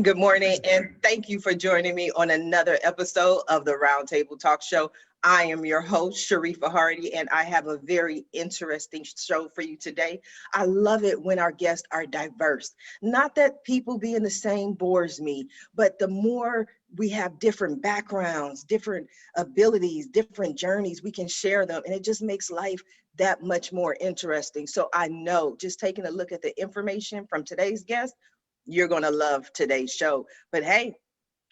Good morning, and thank you for joining me on another episode of the Roundtable Talk Show. I am your host, Sharifa Hardy, and I have a very interesting show for you today. I love it when our guests are diverse. Not that people being the same bores me, but the more we have different backgrounds, different abilities, different journeys, we can share them, and it just makes life that much more interesting. So I know just taking a look at the information from today's guest, you're going to love today's show. But hey,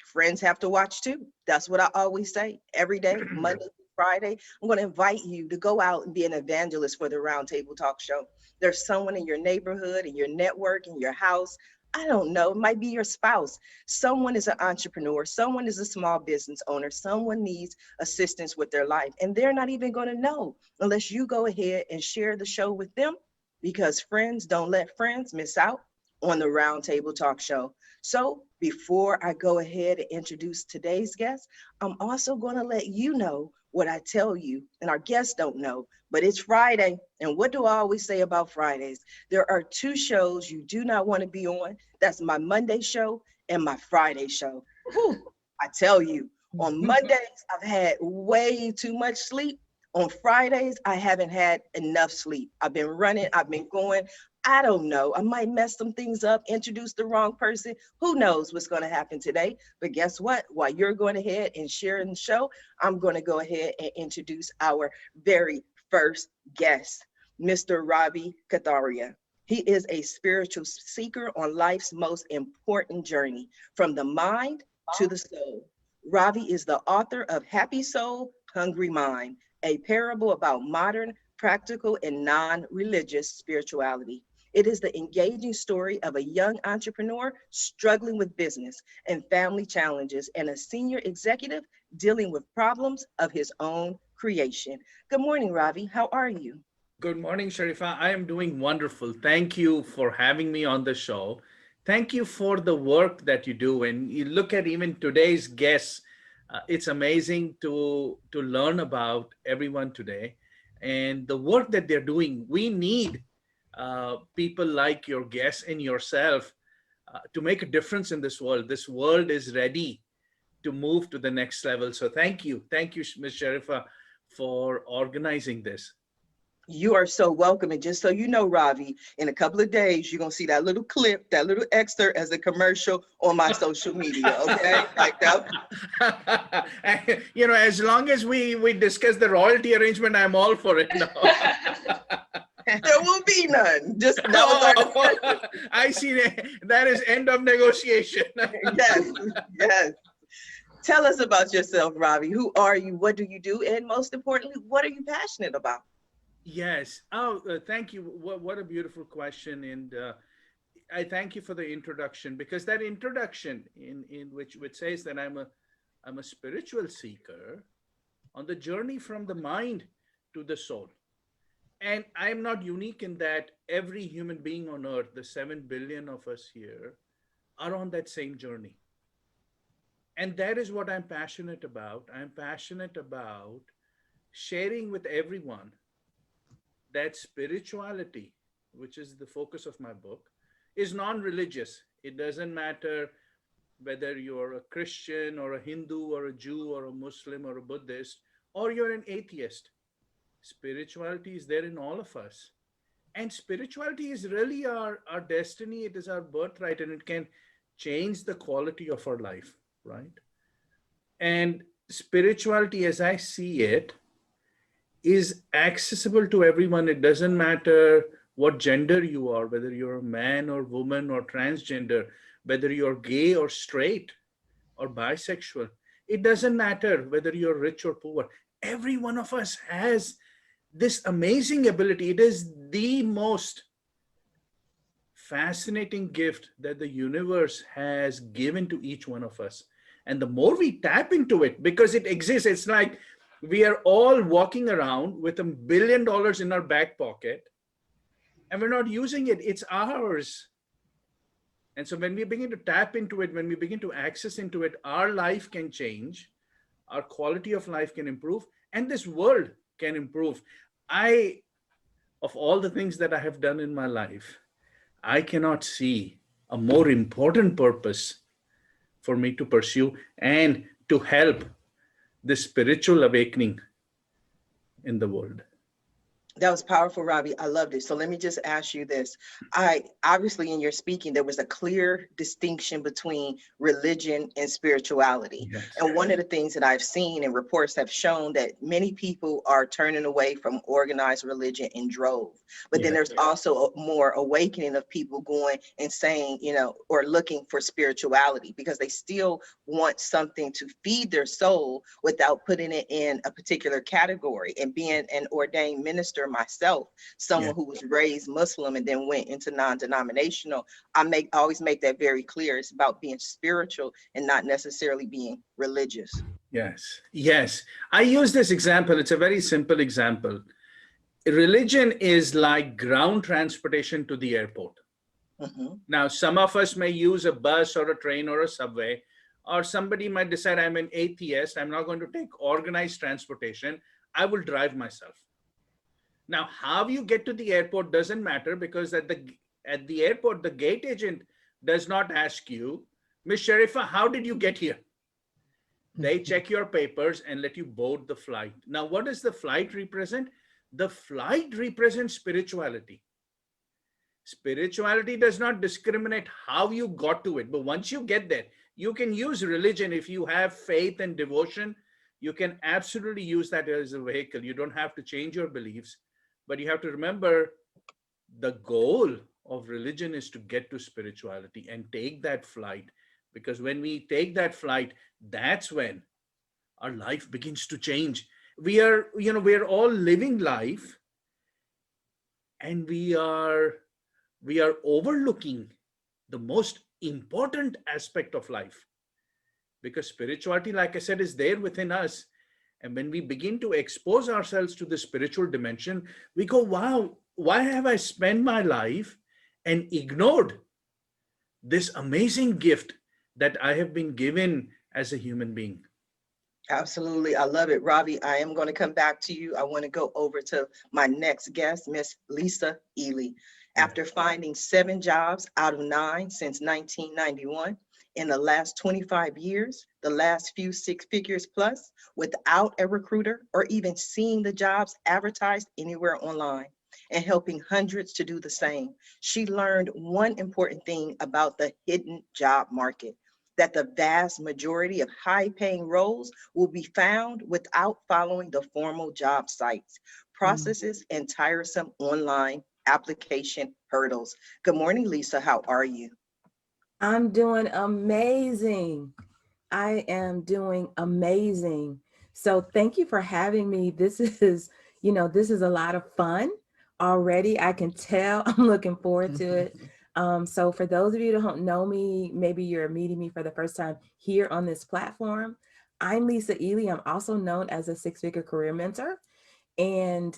friends have to watch too. That's what I always say. Every day, Monday through Friday, I'm going to invite you to go out and be an evangelist for the Roundtable Talk Show. There's someone in your neighborhood, in your network, in your house. I don't know. It might be your spouse. Someone is an entrepreneur. Someone is a small business owner. Someone needs assistance with their life. And they're not even going to know unless you go ahead and share the show with them, because friends don't let friends miss out on the Roundtable Talk Show. So before I go ahead and introduce today's guest, I'm also going to let you know what I tell you, and our guests don't know, but it's Friday. And what do I always say about Fridays? There are two shows you do not want to be on. That's my Monday show and my Friday show. Whew, I tell you, on Mondays, I've had way too much sleep. On Fridays, I haven't had enough sleep. I've been running, I've been going. I don't know. I might mess some things up, introduce the wrong person. Who knows what's going to happen today? But guess what? While you're going ahead and sharing the show, I'm going to go ahead and introduce our very first guest, Mr. Ravi Kathuria. He is a spiritual seeker on life's most important journey, from the mind to the soul. Ravi is the author of Happy Soul, Hungry Mind, a parable about modern, practical, and non-religious spirituality. It is the engaging story of a young entrepreneur struggling with business and family challenges, and a senior executive dealing with problems of his own creation. Good morning, Ravi. How are you? Good morning, Sharifa. I am doing wonderful. Thank you for having me on the show. Thank you for the work that you do. And you look at even today's guests, it's amazing to learn about everyone today and the work that they're doing. We need people like your guests and yourself to make a difference in this world. This world is ready to move to the next level. So thank you. Thank you, Ms. Sharifa, for organizing this. You are so welcome. And just so you know, Ravi, in a couple of days, you're going to see that little clip, that little excerpt as a commercial on my social media. Okay. Like that. As long as we discuss the royalty arrangement, I'm all for it now. There will be none. Just that was our I see that is end of negotiation. Yes. Yes. Tell us about yourself, Ravi. Who are you? What do you do? And most importantly, what are you passionate about? Yes. Thank you. What a beautiful question. And I thank you for the introduction, because that introduction in which says that I'm a spiritual seeker on the journey from the mind to the soul. And I'm not unique in that. Every human being on earth, the 7 billion of us here, are on that same journey. And that is what I'm passionate about. I'm passionate about sharing with everyone that spirituality, which is the focus of my book, is non-religious. It doesn't matter whether you're a Christian or a Hindu or a Jew or a Muslim or a Buddhist, or you're an atheist. Spirituality is there in all of us. And spirituality is really our destiny. It is our birthright, and it can change the quality of our life, right? And spirituality, as I see it, is accessible to everyone. It doesn't matter what gender you are, whether you're a man or woman or transgender, whether you're gay or straight or bisexual. It doesn't matter whether you're rich or poor. Every one of us has this amazing ability. It is the most fascinating gift that the universe has given to each one of us. And the more we tap into it, because it exists, it's like We are all walking around with $1 billion in our back pocket, and we're not using it. It's ours. And so when we begin to tap into it, when we begin to access into it, our life can change, our quality of life can improve, and this world can improve. I, of all the things that I have done in my life, I cannot see a more important purpose for me to pursue and to help this spiritual awakening in the world. That was powerful, Ravi. I loved it. So let me just ask you this. I obviously in your speaking, there was a clear distinction between religion and spirituality. Yes. And one of the things that I've seen and reports have shown that many people are turning away from organized religion in droves. But then Yes. there's also a more awakening of people going and saying, you know, or looking for spirituality because they still want something to feed their soul without putting it in a particular category. And being an ordained minister myself, someone who was raised Muslim and then went into non-denominational, I always make that very clear. It's about being spiritual and not necessarily being religious. Yes. Yes. I use this example. It's a very simple example. Religion is like ground transportation to the airport. Mhm. Now, some of us may use a bus or a train or a subway, or somebody might decide, I'm an atheist, I'm not going to take organized transportation, I will drive myself. Now, how you get to the airport doesn't matter, because at the airport, the gate agent does not ask you, Miss Sharifa, how did you get here? They check your papers and let you board the flight. Now, what does the flight represent? The flight represents spirituality. Spirituality does not discriminate how you got to it, but once you get there, you can use religion. If you have faith and devotion, you can absolutely use that as a vehicle. You don't have to change your beliefs, but you have to remember the goal of religion is to get to spirituality and take that flight. Because when we take that flight, that's when our life begins to change. We are all living life, and we are overlooking the most important aspect of life, because spirituality, like I said, is there within us. And when we begin to expose ourselves to the spiritual dimension, we go, wow, why have I spent my life and ignored this amazing gift that I have been given as a human being? Absolutely. I love it. Ravi, I am going to come back to you. I want to go over to my next guest, Miss Lisa Ealy. After finding 7 jobs out of 9 since 1991, in the last 25 years, the last few 6 figures plus, without a recruiter or even seeing the jobs advertised anywhere online, and helping hundreds to do the same, she learned one important thing about the hidden job market: that the vast majority of high-paying roles will be found without following the formal job sites, processes, and tiresome online application hurdles. Good morning, Lisa. How are you? I'm doing amazing. I am doing amazing. So thank you for having me. This is, this is a lot of fun already. I can tell. I'm looking forward to it. So for those of you who don't know me, maybe you're meeting me for the first time here on this platform. I'm Lisa Ealy. I'm also known as a 6-figure career mentor. And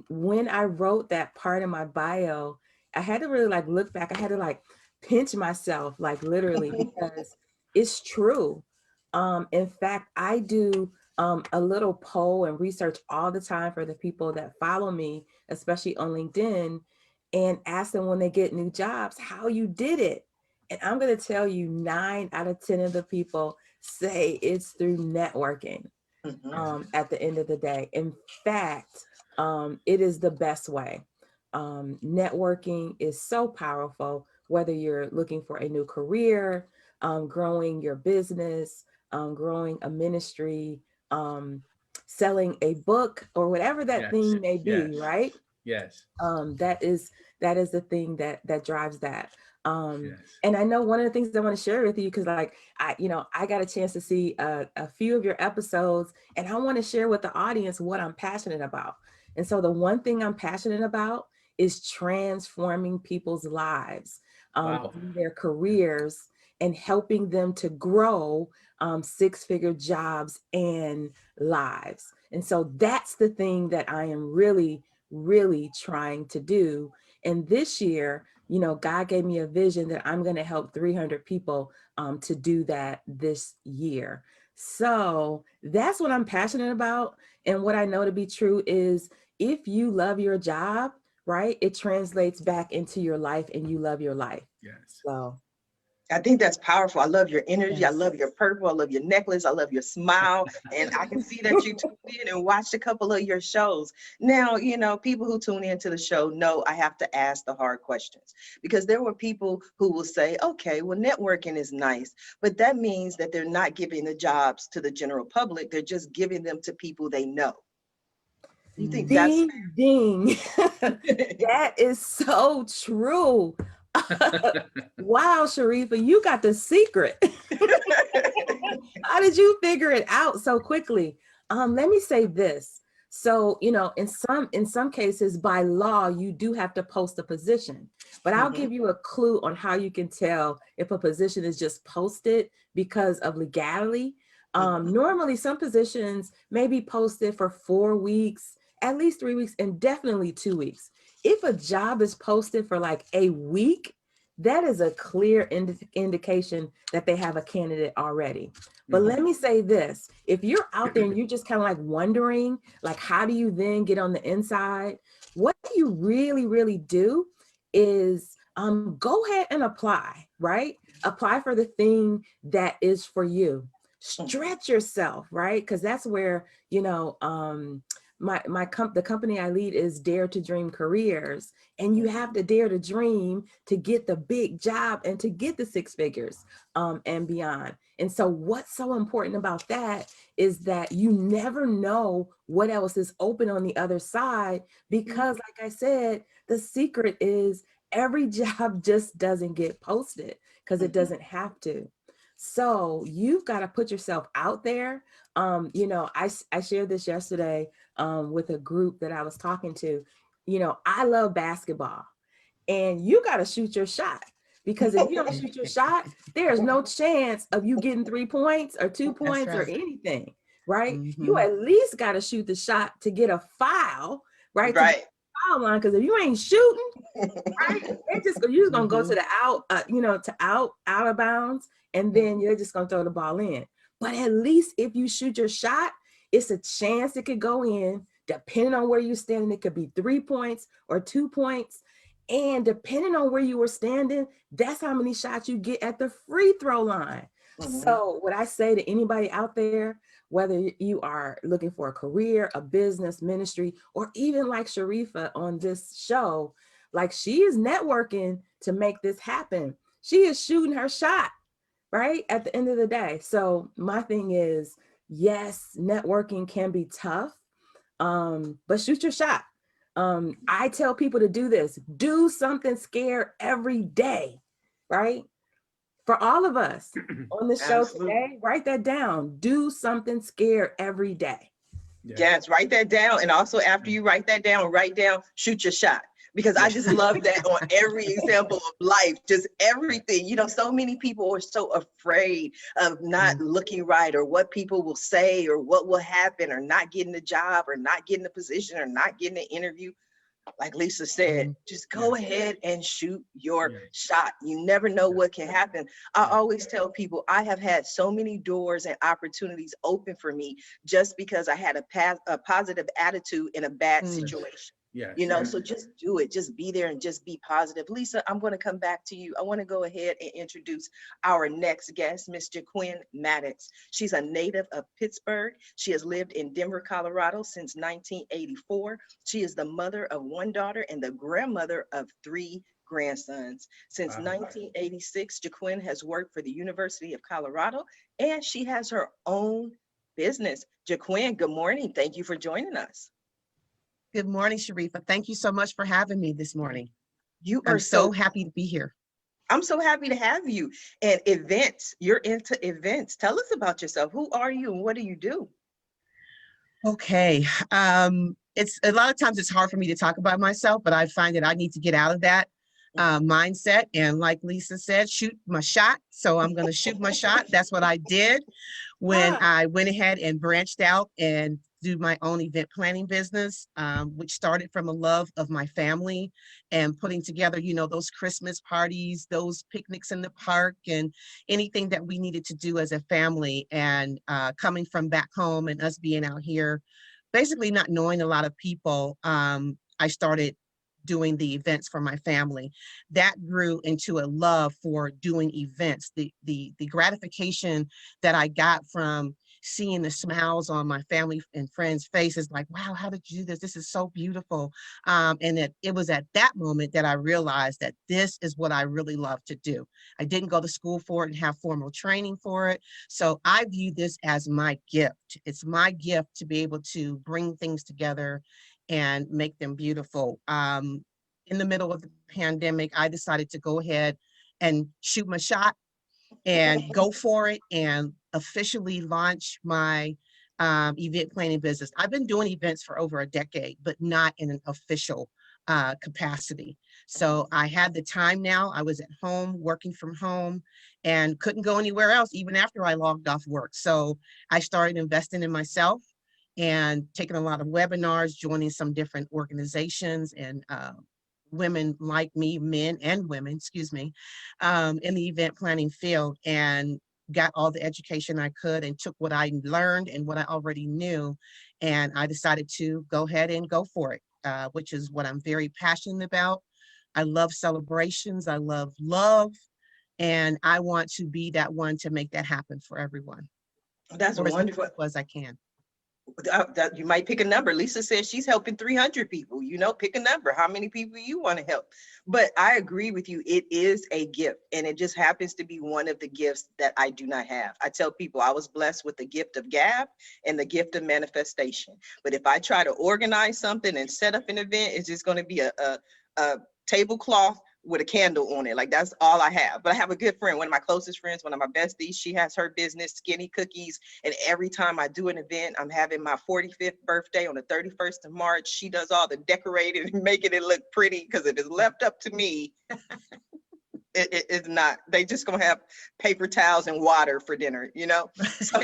when I wrote that part in my bio, I had to really like look back. I had to like pinch myself, like literally, because it's true. In fact, I do a little poll and research all the time for the people that follow me, especially on LinkedIn, and ask them when they get new jobs, how you did it. And I'm going to tell you 9 out of 10 of the people say it's through networking. Mhm. At the end of the day. In fact, it is the best way. Networking is so powerful, whether you're looking for a new career, growing your business, growing a ministry, selling a book, or whatever that Yes. thing may be, Yes. right? Yes. That is the thing that drives that. Yes. And I know one of the things I want to share with you, because like I got a chance to see a few of your episodes, and I want to share with the audience what I'm passionate about. And so the one thing I'm passionate about is transforming people's lives, Wow. in their careers, and helping them to grow 6-figure jobs and lives. And so that's the thing that I am really, really trying to do. And this year, you know, God gave me a vision that I'm going to help 300 people to do that this year. So that's what I'm passionate about. And what I know to be true is if you love your job, right, it translates back into your life and you love your life. Yes. So I think that's powerful. I love your energy. I yes. love your purple. I love your necklace. I love your smile. And I can see that you tuned in and watched a couple of your shows. Now, you know, people who tune into the show know I have to ask the hard questions, because there were people who will say, okay, well, networking is nice, but that means that they're not giving the jobs to the general public. They're just giving them to people they know. You think that's Ding, ding. That is so true. Wow, Sharifa, you got the secret. How did you figure it out so quickly? Let me say this. So, you know, in some cases by law, you do have to post a position, but I'll give you a clue on how you can tell if a position is just posted because of legality. Normally some positions may be posted for 4 weeks, at least 3 weeks, and definitely 2 weeks. If a job is posted for like a week, that is a clear indication that they have a candidate already. But let me say this, if you're out there and you're just kind of like wondering, like, how do you then get on the inside? What you really, really do is go ahead and apply, right? Apply for the thing that is for you. Stretch yourself, right? Because that's where, you know, the company I lead is Dare to Dream Careers, and you have to dare to dream to get the big job and to get the 6 figures and beyond. And so what's so important about that is that you never know what else is open on the other side, because like I said, the secret is every job just doesn't get posted because it doesn't have to. So you've got to put yourself out there. You know, I shared this yesterday with a group that I was talking to. You know, I love basketball, and you got to shoot your shot, because if you don't shoot your shot, there's no chance of you getting 3 points or 2 points or anything, right? You at least got to shoot the shot to get a foul, right? To get the foul line, because if you ain't shooting, right, you're just gonna go to the out, you know, to out of bounds, and then you're just gonna throw the ball in. But at least if you shoot your shot, it's a chance it could go in. Depending on where you're standing, it could be 3 points or 2 points. And depending on where you were standing, that's how many shots you get at the free throw line. So what I say to anybody out there, whether you are looking for a career, a business, ministry, or even like Sharifa on this show, like, she is networking to make this happen. She is shooting her shot, right? At the end of the day. So my thing is, yes, networking can be tough, but shoot your shot. I tell people to do this. Do something scared every day, right? For all of us on the show today, write that down. Do something scared every day. Yes, write that down. And also, after you write that down, write down, shoot your shot. Because I just love that on every example of life, just everything. You know, so many people are so afraid of not looking right, or what people will say, or what will happen, or not getting the job, or not getting the position, or not getting the interview. Like Lisa said, just go ahead and shoot your shot. You never know what can happen. I always tell people I have had so many doors and opportunities open for me just because I had a positive attitude in a bad situation. You know, so just do it. Just be there and just be positive. Lisa, I'm going to come back to you. I want to go ahead and introduce our next guest, Mr. Quinn Maddox. She's a native of Pittsburgh. She has lived in Denver, Colorado since 1984. She is the mother of 1 daughter and the grandmother of 3 grandsons. Since 1986, Jaquin has worked for the University of Colorado, and she has her own business. Jaquin, good morning. Thank you for joining us. Good morning, Sharifa. Thank you so much for having me this morning. I'm so happy to be here. I'm so happy to have you. And events, you're into events. Tell us about yourself. Who are you and what do you do? Okay. It's a lot of times it's hard for me to talk about myself, but I find that I need to get out of that mindset. And like Lisa said, shoot my shot. So I'm going to shoot my shot. That's what I did when I went ahead and branched out and do my own event planning business, which started from a love of my family and putting together, those Christmas parties, those picnics in the park, and anything that we needed to do as a family. And coming from back home and us being out here, basically not knowing a lot of people, I started doing the events for my family. That grew into a love for doing events. The gratification that I got from seeing the smiles on my family and friends' faces, like, wow, how did you do this? This is so beautiful. And it was at that moment that I realized that this is what I really love to do. I didn't go to school for it and have formal training for it. So I view this as my gift. It's my gift to be able to bring things together and make them beautiful. In the middle of the pandemic, I decided to go ahead and shoot my shot and go for it and officially launch my event planning business. I've been doing events for over a decade, but not in an official capacity. So I had the time now. I was at home, working from home, and couldn't go anywhere else even after I logged off work. So I started investing in myself and taking a lot of webinars, joining some different organizations and women like me, men and women, excuse me, in the event planning field, and got all the education I could and took what I learned and what I already knew. And I decided to go ahead and go for it, which is what I'm very passionate about. I love celebrations. I love love. And I want to be that one to make that happen for everyone, That's or as many wonderful. people as I can. You might pick a number. Lisa says she's helping 300 people. Pick a number. How many people you want to help? But I agree with you. It is a gift, and it just happens to be one of the gifts that I do not have. I tell people I was blessed with the gift of gab and the gift of manifestation. But if I try to organize something and set up an event, it's just going to be a tablecloth with a candle on it. Like, that's all I have. But I have a good friend, one of my closest friends, one of my besties. She has her business, Skinny Cookies. And every time I do an event, I'm having my 45th birthday on the 31st of March. She does all the decorating and making it look pretty. Because if it's left up to me, it's not. They just gonna have paper towels and water for dinner, So,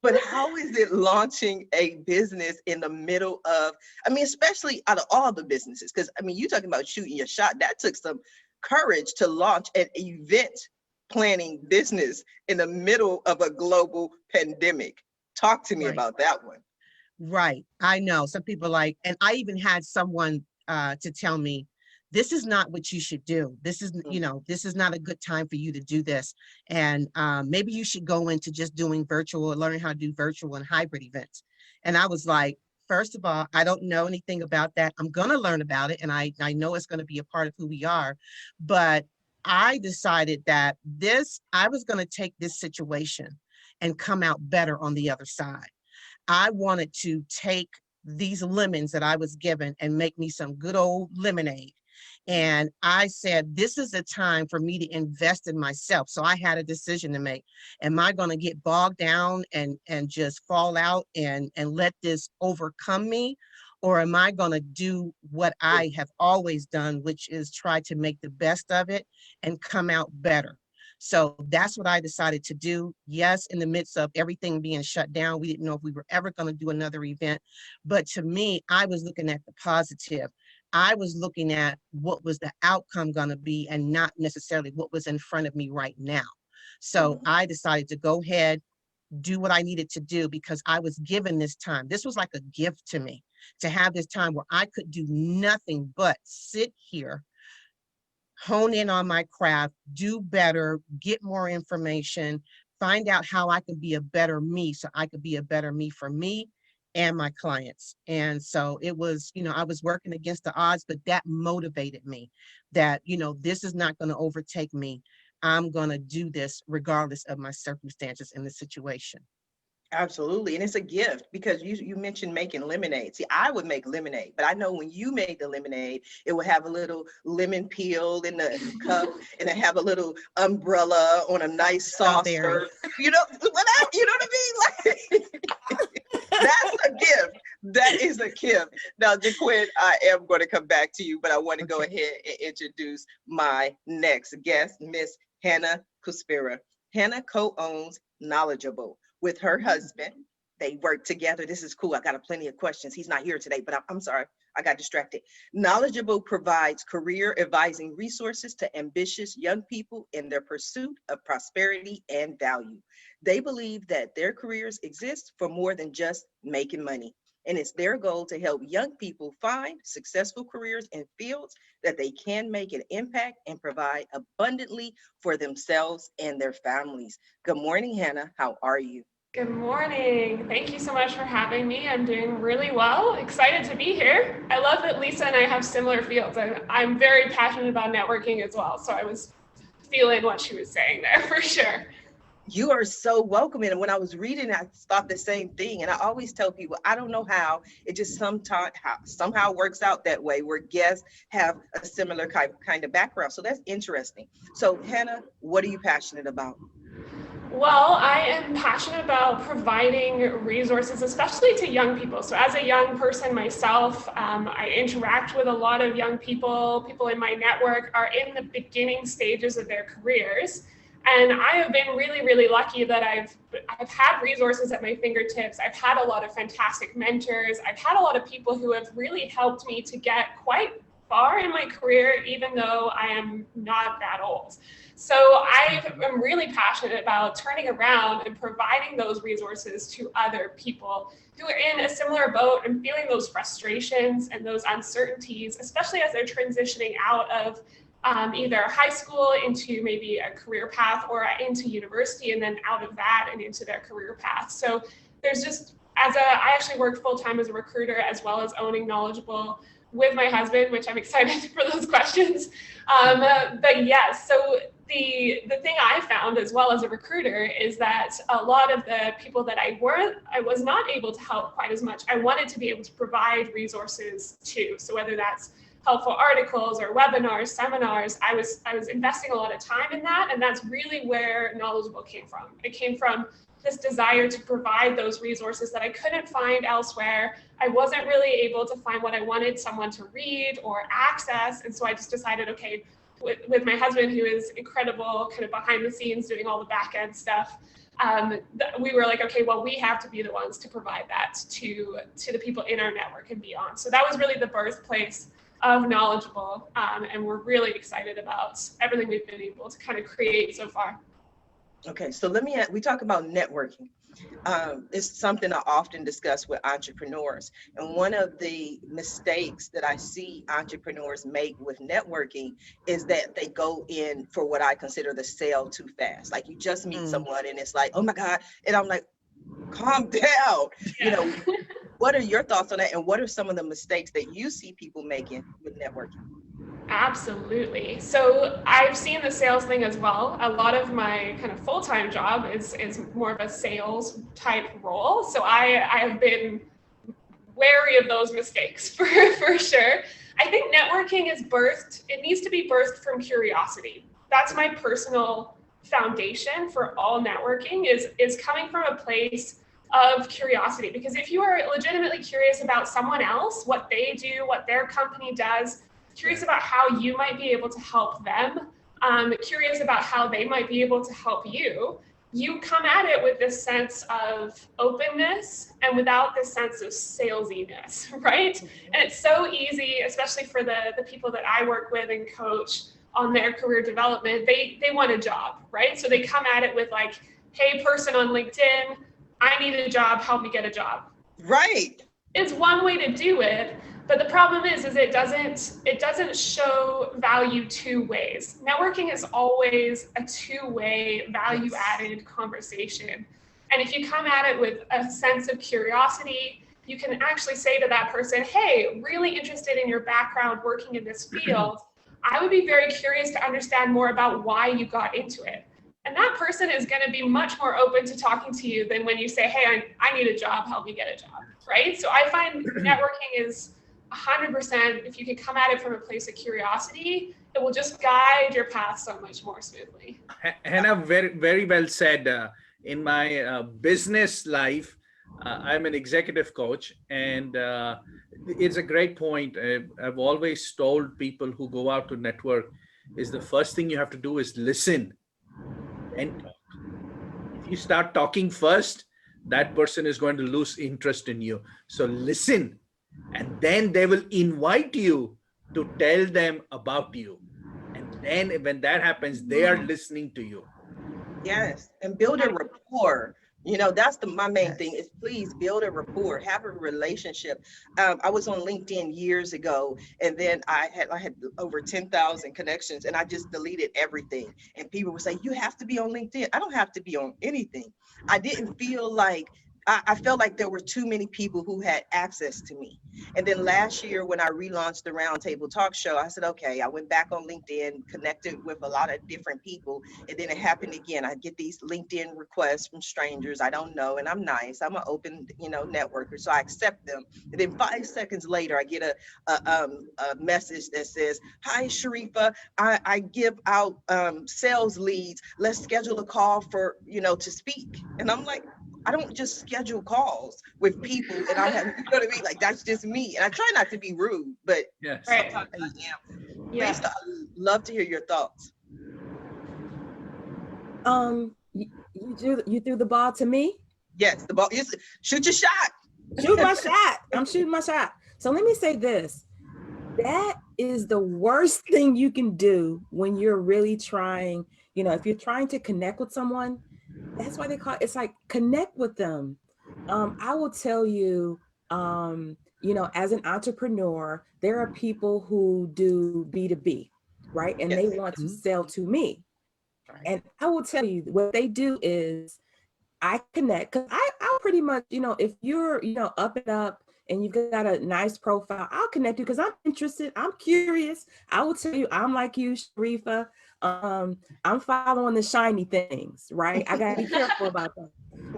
but how is it launching a business in the middle of, especially out of all the businesses? Because you talking about shooting your shot. That took some courage to launch an event planning business in the middle of a global pandemic. Talk to me Right. about that one. Right. I know some people and I even had someone to tell me, this is not what you should do. This is, this is not a good time for you to do this. And maybe you should go into just doing virtual or learning how to do virtual and hybrid events. And I was like, first of all, I don't know anything about that. I'm going to learn about it. And I know it's going to be a part of who we are. But I decided that I was going to take this situation and come out better on the other side. I wanted to take these lemons that I was given and make me some good old lemonade. And I said, this is a time for me to invest in myself. So I had a decision to make. Am I going to get bogged down and just fall out and let this overcome me? Or am I going to do what I have always done, which is try to make the best of it and come out better? So that's what I decided to do. Yes, in the midst of everything being shut down, we didn't know if we were ever going to do another event. But to me, I was looking at the positive. I was looking at what was the outcome going to be and not necessarily what was in front of me right now. So I decided to go ahead, do what I needed to do because I was given this time. This was like a gift to me to have this time where I could do nothing but sit here, hone in on my craft, do better, get more information, find out how I can be a better me so I could be a better me for me and my clients. And so it was, I was working against the odds, but that motivated me that, this is not going to overtake me. I'm going to do this regardless of my circumstances in the situation. Absolutely. And it's a gift because you mentioned making lemonade. See, I would make lemonade, but I know when you made the lemonade, it would have a little lemon peel in the cup and it have a little umbrella on a nice saucer. You know what I mean? That's a gift. That is a gift. Now, Quinn, I am going to come back to you, but I want to go ahead and introduce my next guest, Miss Hannah Kathuria. Hannah co-owns Knowledgeable with her husband, they work together. This is cool. I got plenty of questions. He's not here today, but I'm sorry. I got distracted. Knowledgeable provides career advising resources to ambitious young people in their pursuit of prosperity and value. They believe that their careers exist for more than just making money. And it's their goal to help young people find successful careers in fields that they can make an impact and provide abundantly for themselves and their families. Good morning, Hannah. How are you? Good morning. Thank you so much for having me. I'm doing really well. Excited to be here. I love that Lisa and I have similar fields. I'm very passionate about networking as well. So I was feeling what she was saying there for sure. You are so welcoming. And when I was reading, I thought the same thing. And I always tell people, I don't know how, it just somehow works out that way where guests have a similar kind of background. So that's interesting. So Hannah, what are you passionate about? Well, I am passionate about providing resources, especially to young people. So as a young person myself, I interact with a lot of young people. People in my network are in the beginning stages of their careers. And I have been really, really lucky that I've had resources at my fingertips. I've had a lot of fantastic mentors. I've had a lot of people who have really helped me to get quite far in my career, even though I am not that old. So I am really passionate about turning around and providing those resources to other people who are in a similar boat and feeling those frustrations and those uncertainties, especially as they're transitioning out of either high school into maybe a career path or into university, and then out of that and into their career path. So there's just, I actually work full-time as a recruiter as well as owning Knowledgeable with my husband, which I'm excited for those questions. But yes, so the thing I found as well as a recruiter is that a lot of the people that I was not able to help quite as much. I wanted to be able to provide resources to. So whether that's helpful articles or webinars, seminars, I was investing a lot of time in that. And that's really where Knowledgeable came from. It came from this desire to provide those resources that I couldn't find elsewhere. I wasn't really able to find what I wanted someone to read or access. And so I just decided, okay, with my husband, who is incredible, kind of behind the scenes doing all the back end stuff, we were like, okay, well, we have to be the ones to provide that to the people in our network and beyond. So that was really the birthplace of Knowledgeable. And we're really excited about everything we've been able to kind of create so far. Okay, so we talk about networking. It's something I often discuss with entrepreneurs. And one of the mistakes that I see entrepreneurs make with networking is that they go in for what I consider the sale too fast. Like you just meet someone and it's like, oh my God. And I'm like, calm down. Yeah. You know, what are your thoughts on that? And what are some of the mistakes that you see people making with networking? Absolutely. So I've seen the sales thing as well. A lot of my kind of full-time job is more of a sales type role. So I have been wary of those mistakes for sure. I think networking it needs to be birthed from curiosity. That's my personal foundation for all networking is coming from a place of curiosity. Because if you are legitimately curious about someone else, what they do, what their company does, curious about how you might be able to help them, curious about how they might be able to help you, you come at it with this sense of openness and without this sense of salesiness, right? And it's so easy, especially for the people that I work with and coach on their career development, they want a job, right? So they come at it with like, hey, person on LinkedIn, I need a job, help me get a job. Right. It's one way to do it. But the problem is it doesn't show value two ways. Networking is always a two-way value-added conversation. And if you come at it with a sense of curiosity, you can actually say to that person, hey, really interested in your background working in this field. I would be very curious to understand more about why you got into it. And that person is going to be much more open to talking to you than when you say, hey, I need a job, help me get a job, right? So I find networking is 100%, if you can come at it from a place of curiosity, it will just guide your path so much more smoothly. Hannah, very, very well said. In my business life, I'm an executive coach, and it's a great point. I've always told people who go out to network is the first thing you have to do is listen and talk. If you start talking first, that person is going to lose interest in you. So listen, and then they will invite you to tell them about you. And then when that happens, they are listening to you. Yes, and build a rapport. That's my main thing is please build a rapport, have a relationship. I was on LinkedIn years ago, and then I had over 10,000 connections, and I just deleted everything. And people would say, you have to be on LinkedIn. I don't have to be on anything. I didn't feel like I felt like there were too many people who had access to me. And then last year, when I relaunched the Roundtable Talk Show, I said, okay, I went back on LinkedIn, connected with a lot of different people. And then it happened again. I get these LinkedIn requests from strangers I don't know, and I'm nice. I'm an open, networker, so I accept them. And then 5 seconds later, I get a message that says, hi, Sharifa, I give out sales leads. Let's schedule a call for, to speak. And I'm like, I don't just schedule calls with people and I have, what I mean? Like, that's just me. And I try not to be rude, but Yes. sometimes I am. Yeah. Lisa, I'd love to hear your thoughts. You threw the ball to me? Yes, the ball is shoot your shot. Shoot my shot. I'm shooting my shot. So let me say this. That is the worst thing you can do when you're really trying, if you're trying to connect with someone. That's why they call it's like connect with them. I will tell you, as an entrepreneur, there are people who do B2B, right? And Yes. they want to sell to me. And I will tell you what they do is I connect because I'll pretty much, if you're, up and up and you've got a nice profile, I'll connect you because I'm interested. I'm curious. I will tell you, I'm like you, Sharifa. I'm following the shiny things, right? I gotta be careful about that.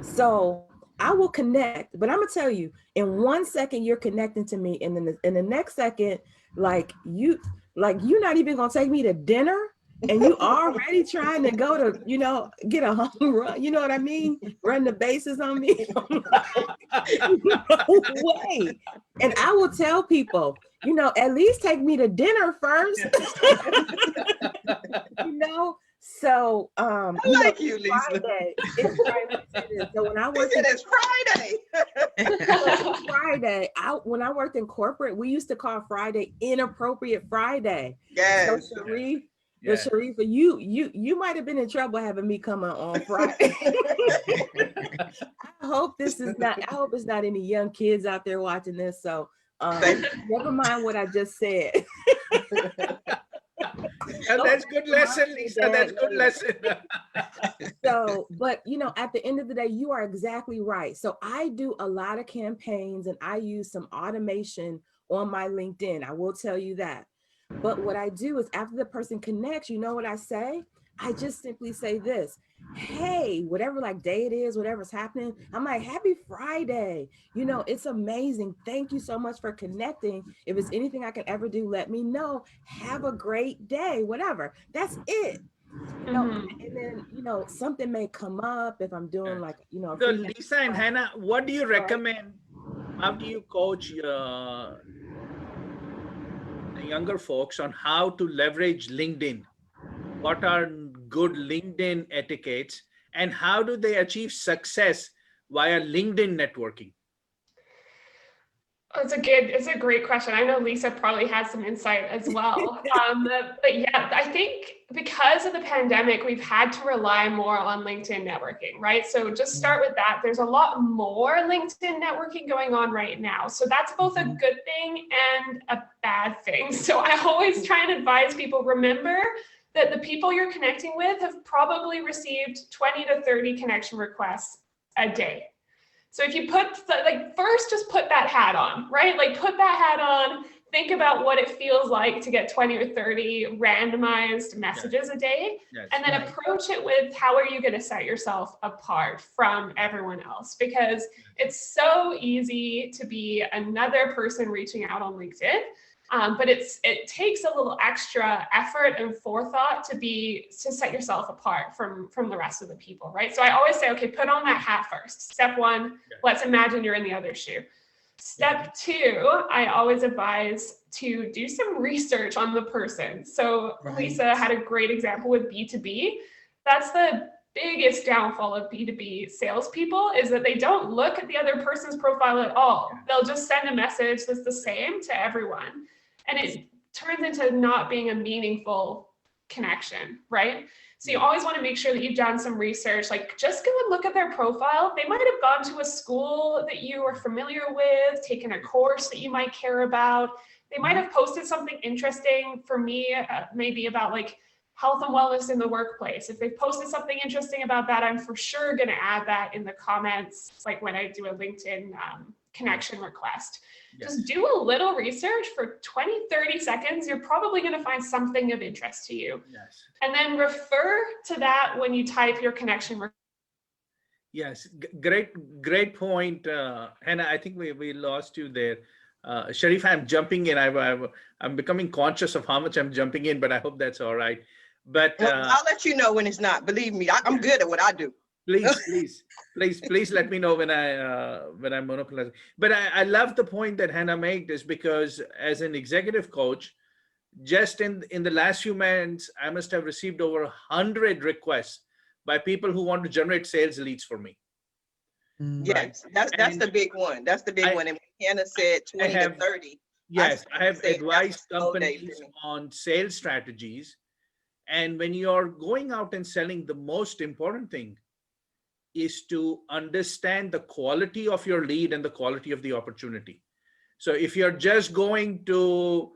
So I will connect, but I'm gonna tell you, in 1 second you're connecting to me, and then in the next second, you're not even gonna take me to dinner, and you already trying to go to, get a home run. You know what I mean? Run the bases on me. No way. And I will tell people, at least take me to dinner first. So I like you, Lisa. Friday. It's Friday. So when I worked it's Friday. When I worked in corporate, we used to call Friday Inappropriate Friday. Yes. So Sharifa, you might have been in trouble having me come on Friday. I hope it's not any young kids out there watching this. So never mind what I just said. That's good lesson, Lisa. That's good lesson. So, but at the end of the day, you are exactly right. So I do a lot of campaigns and I use some automation on my LinkedIn. I will tell you that. But what I do is after the person connects, you know what I say? I just simply say this, hey, whatever day it is, whatever's happening, I'm like, happy Friday. It's amazing. Thank you so much for connecting. If it's anything I can ever do, let me know. Have a great day, whatever. That's it. And then, something may come up if I'm doing So Lisa and Hannah, what do you recommend? How do you coach the younger folks on how to leverage LinkedIn? What are good LinkedIn etiquettes, and how do they achieve success via LinkedIn networking? It's a great question. I know Lisa probably has some insight as well. But yeah, I think because of the pandemic, we've had to rely more on LinkedIn networking, right? So just start with that. There's a lot more LinkedIn networking going on right now. So that's both a good thing and a bad thing. So I always try and advise people, remember that the people you're connecting with have probably received 20 to 30 connection requests a day. So if you first just put that hat on, right? Put that hat on, think about what it feels like to get 20 or 30 randomized messages a day, and then approach it with how are you going to set yourself apart from everyone else? Because it's so easy to be another person reaching out on LinkedIn. But it takes a little extra effort and forethought to set yourself apart from the rest of the people, right? So I always say, okay, put on that hat first. Step one, let's imagine you're in the other shoe. Step two, I always advise to do some research on the person. So Lisa had a great example with B2B. That's the biggest downfall of B2B salespeople is that they don't look at the other person's profile at all. They'll just send a message that's the same to everyone. And it turns into not being a meaningful connection, right? So you always want to make sure that you've done some research, like just go and look at their profile. They might have gone to a school that you are familiar with, taken a course that you might care about. They might have posted something interesting for me, maybe about like health and wellness in the workplace. If they posted something interesting about that, I'm for sure going to add that in the comments, like when I do a LinkedIn connection request. Yes. Just do a little research for 20, 30 seconds. You're probably going to find something of interest to you. Yes. And then refer to that when you type your connection. Yes, great point, Hannah. I think we lost you there. Sharif, I'm jumping in. I'm becoming conscious of how much I'm jumping in, but I hope that's all right. But I'll let you know when it's not. Believe me, I'm good at what I do. Please let me know when I'm monopolizing. But I love the point that Hannah made, is because as an executive coach, just in the last few months, I must have received over 100 requests by people who want to generate sales leads for me. Yes, that's the big one. That's the big one. And Hannah said 20 to 30. Yes, I have say advised that's a slow day companies for me. on sales strategies. And when you're going out and selling, the most important thing is to understand the quality of your lead and the quality of the opportunity. So if you're just going to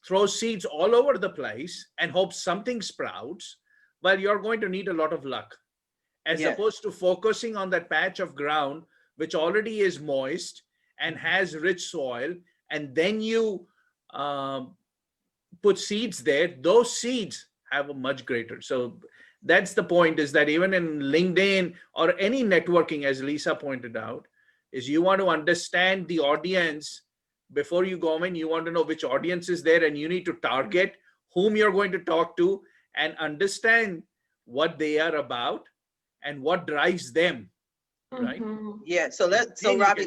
throw seeds all over the place and hope something sprouts, well, you're going to need a lot of luck, as opposed to focusing on that patch of ground which already is moist and has rich soil, and then you put seeds there. Those seeds have a much greater. So that's the point, is that even in LinkedIn or any networking, as Lisa pointed out, is you want to understand the audience before you go in. You want to know which audience is there, and you need to target whom you're going to talk to and understand what they are about and what drives them, right? Yeah. So Ravi,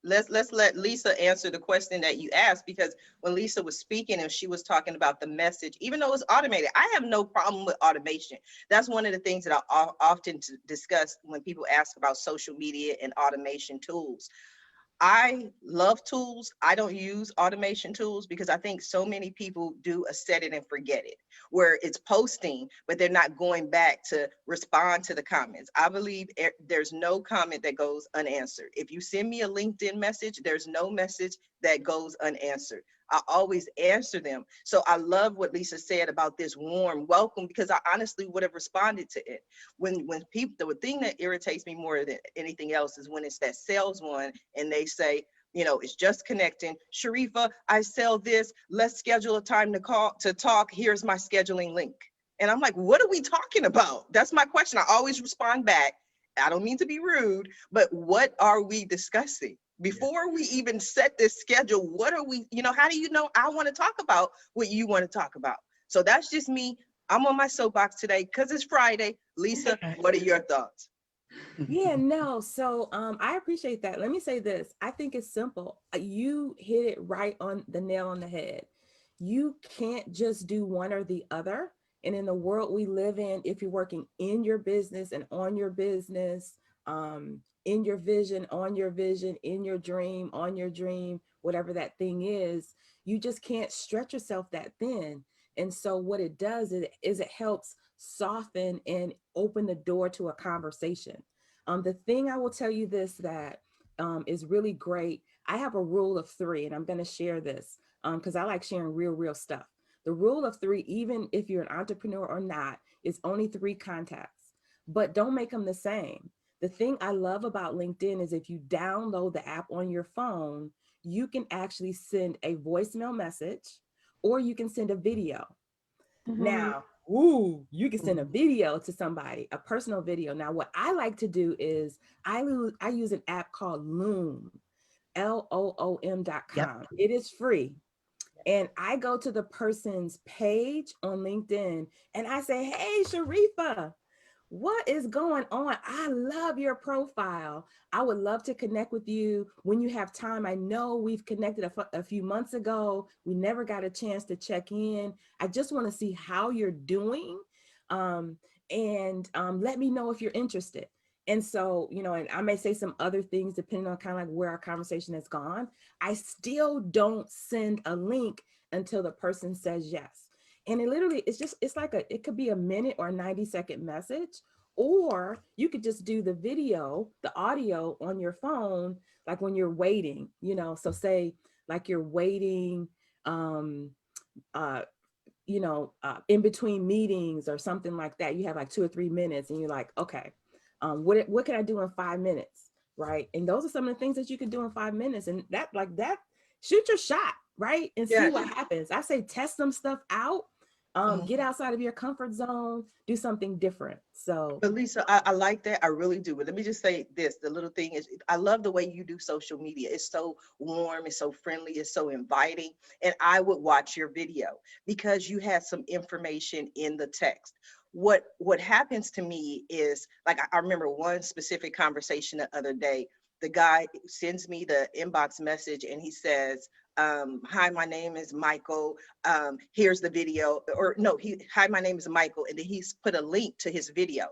let's let Lisa answer the question that you asked, because when Lisa was speaking and she was talking about the message, even though it's automated, I have no problem with automation. That's one of the things that I often discuss when people ask about social media and automation tools. I love tools. I don't use automation tools because I think so many people do a set it and forget it, where it's posting, but they're not going back to respond to the comments. I believe there's no comment that goes unanswered. If you send me a LinkedIn message, there's no message that goes unanswered. I always answer them. So I love what Lisa said about this warm welcome, because I honestly would have responded to it. When people, the thing that irritates me more than anything else is when it's that sales one and they say, you know, it's just connecting. Sharifa, I sell this. Let's schedule a time to talk. Here's my scheduling link. And I'm like, what are we talking about? That's my question. I always respond back. I don't mean to be rude, but what are we discussing? Before we even set this schedule, what are we, you know, how do you know I want to talk about what you want to talk about? So that's just me. I'm on my soapbox today because it's Friday. Lisa, what are your thoughts? Yeah, no. So I appreciate that. Let me say this. I think it's simple. You hit it right on the nail on the head. You can't just do one or the other. And in the world we live in, if you're working in your business and on your business, in your vision, on your vision, in your dream, on your dream, whatever that thing is, you just can't stretch yourself that thin. And so what it does is it helps soften and open the door to a conversation. The thing I will tell you this that is really great. I have a rule of 3, and I'm going to share this because I like sharing real stuff. The rule of 3, even if you're an entrepreneur or not, is only 3 contacts, but don't make them the same. The thing I love about LinkedIn is if you download the app on your phone, you can actually send a voicemail message or you can send a video. Now, you can send a video to somebody, a personal video. Now, what I like to do is I use an app called Loom, LOOM.com. It is free. And I go to the person's page on LinkedIn and I say, hey, Sharifa, what is going on? I love your profile. I would love to connect with you when you have time. I know we've connected a few months ago. We never got a chance to check in. I just want to see how you're doing. and let me know if you're interested. And so, you know, and I may say some other things depending on kind of like where our conversation has gone. I still don't send a link until the person says yes. And it literally, it's like it could be a minute or a 90-second message, or you could just do the video, the audio on your phone, like when you're waiting, you know, so say like you're waiting, uh, in between meetings or something like that. You have like 2 or 3 minutes and you're like, okay, what can I do in 5 minutes? Right. And those are some of the things that you can do in 5 minutes. And that, shoot your shot, right? And see what happens. I say test some stuff out. Get outside of your comfort zone, do something different. So, But Lisa, I like that. I really do. But let me just say this, the little thing is, I love the way you do social media. It's so warm, it's so friendly, it's so inviting. And I would watch your video because you had some information in the text. What happens to me is, like, I remember one specific conversation the other day. The guy sends me the inbox message and he says, hi, my name is Michael. Here's the video. Or no, hi, my name is Michael. And then he's put a link to his video.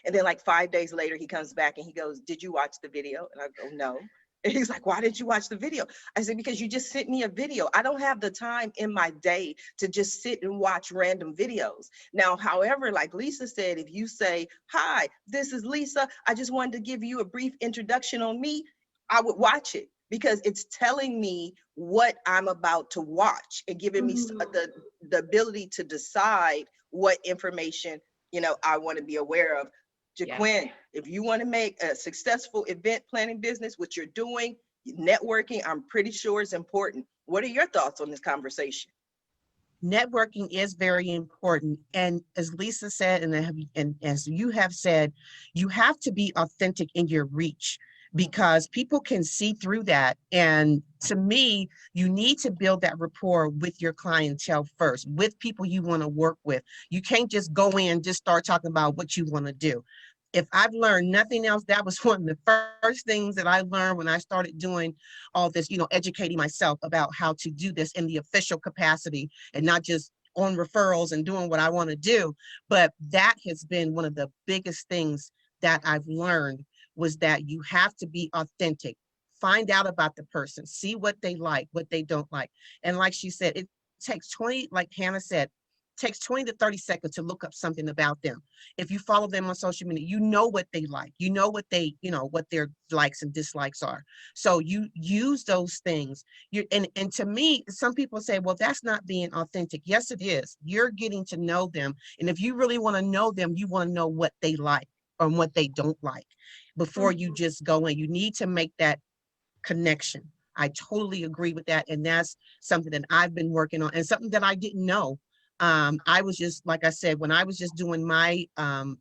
And then like 5 days later, he comes back and he goes, did you watch the video? And I go, no. And he's like, why did you watch the video? I said, because you just sent me a video. I don't have the time in my day to just sit and watch random videos. Now, however, like Lisa said, if you say, hi, this is Lisa, I just wanted to give you a brief introduction on me, I would watch it because it's telling me what I'm about to watch and giving me the ability to decide what information, you know, I want to be aware of. Jaquin, if you want to make a successful event planning business, what you're doing, networking, I'm pretty sure is important. What are your thoughts on this conversation? Networking is very important. And as Lisa said, and as you have said, you have to be authentic in your reach because people can see through that. And to me, you need to build that rapport with your clientele first, with people you want to work with. You can't just go in and just start talking about what you want to do. If I've learned nothing else, that was one of the first things that I learned when I started doing all this, you know, educating myself about how to do this in the official capacity and not just on referrals and doing what I want to do. But that has been one of the biggest things that I've learned was that you have to be authentic, find out about the person, see what they like, what they don't like. And like she said, it takes 20, like Hannah said, takes 20 to 30 seconds to look up something about them. If you follow them on social media, you know what they like, you know what they, you know, what their likes and dislikes are. So you use those things. And to me, some people say, well, that's not being authentic. Yes, it is. You're getting to know them. And if you really want to know them, you want to know what they like or what they don't like before you just go in. You need to make that connection. I totally agree with that. And that's something that I've been working on and something that I didn't know. I was just, like I said, when I was just doing my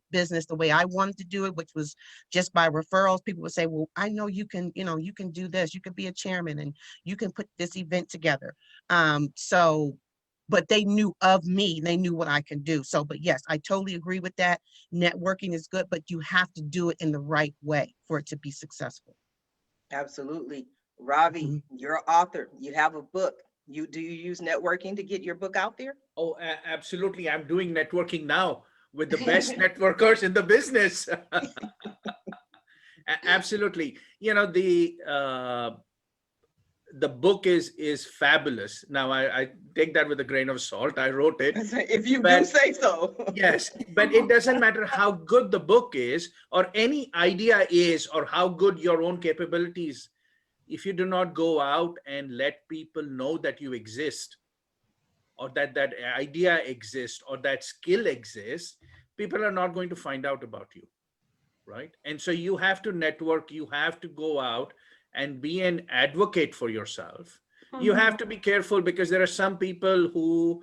business the way I wanted to do it, which was just by referrals, people would say, well, I know you can, you know, you can do this, you could be a chairman and you can put this event together. But they knew of me, they knew what I can do. So, but yes, I totally agree with that. Networking is good, but you have to do it in the right way for it to be successful. Absolutely. Ravi, you're an author, you have a book. Do you use networking to get your book out there? Oh, absolutely. I'm doing networking now with the best networkers in the business. Absolutely. You know, the book is fabulous. Now, I take that with a grain of salt. I wrote it. If you do say so. Yes, but it doesn't matter how good the book is or any idea is or how good your own capabilities. If you do not go out and let people know that you exist or that idea exists or that skill exists, people are not going to find out about you, right? And so you have to network, you have to go out and be an advocate for yourself. You have to be careful because there are some people who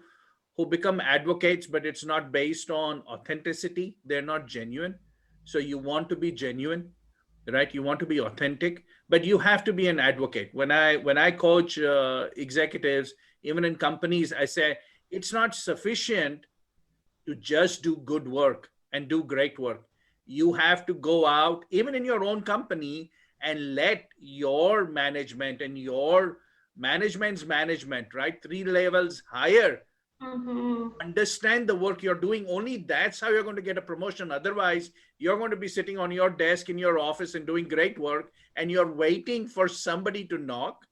become advocates, but it's not based on authenticity. They're not genuine. So you want to be genuine, right? You want to be authentic, but you have to be an advocate. When I coach executives, even in companies, I say it's not sufficient to just do good work and do great work. You have to go out, even in your own company, and let your management and your management's management, right? 3 levels higher, Understand the work you're doing. Only that's how you're going to get a promotion. Otherwise, you're going to be sitting on your desk in your office and doing great work, and you're waiting for somebody to knock.